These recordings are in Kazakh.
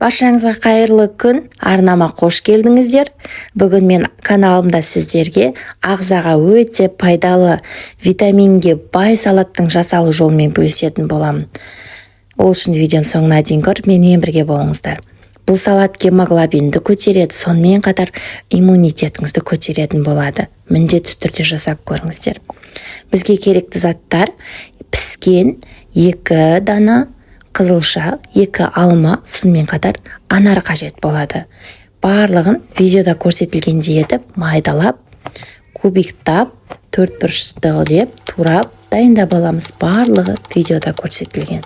Баршаңызға қайырлы күн, арнама қош келдіңіздер. Бүгін мен каналымда сіздерге ағзаға өте пайдалы витаминге бай салаттың жасалу жолымен бөлісетін боламын. Ол үшін видеоның соңына дейін көріп, менімен бірге болыңыздар. Бұл салат гемоглобинді көтереді, сонымен қатар иммунитетіңізді көтеретін болады. Міндетті түрде жасап көріңіздер. Бізге керекті заттар: піскен 2 дана қызылша, 2 алма, сонымен қатар анар қажет болады. Барлығын видеода көрсетілгендей етіп, майдалап, кубиктап, 4 бұрышты турап дайындап аламыз. Барлығы видеода көрсетілген.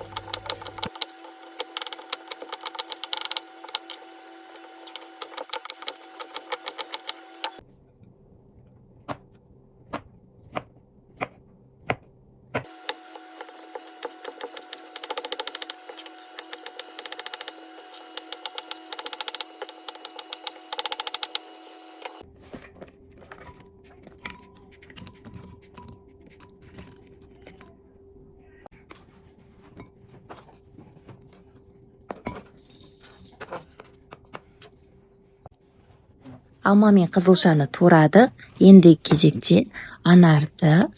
Алма мен қызылшаны турадық. Енді кезекте анарды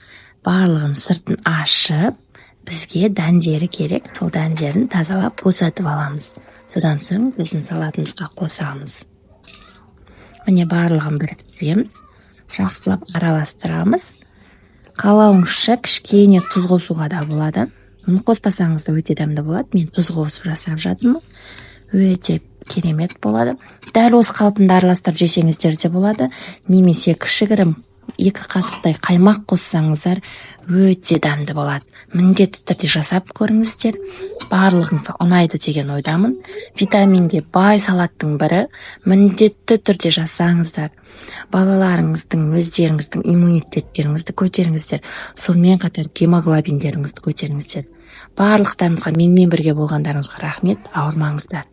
барлығын сыртын ашып, бізге дәндері керек. Сол дәндерін тазалап босатып аламыз. Содан соң біздің салатымызға қосамыз. Міне барлығын біріктіреміз. Жақсылап араластырамыз. Қалауыңызша кішкене тұз қосуға да болады. Мұны қоспасаңыз да өте дәмді болады. Мен тұз қосып жасап жатырмын. Өте керемет болады. Дәл осы қалпында араластырып жесеңіздер де болады. Немесе кішігірім 2 қасықтай қаймақ қоссаңыздар өте дәмді болады. Міндетті түрде жасап көріңіздер. Барлығыңызға ұнайды деген ойдамын. Витаминге бай салаттың бірі. Міндетті түрде жасаңыздар. Балаларыңыздың, өздеріңіздің иммунитеттеріңізді көтеріңіздер. Сонымен қатар гемоглобиндеріңізді көтеріңіздер. Барлықтарыңызға менімен бірге болғандарыңызға рахмет. Ауырмаңыздар.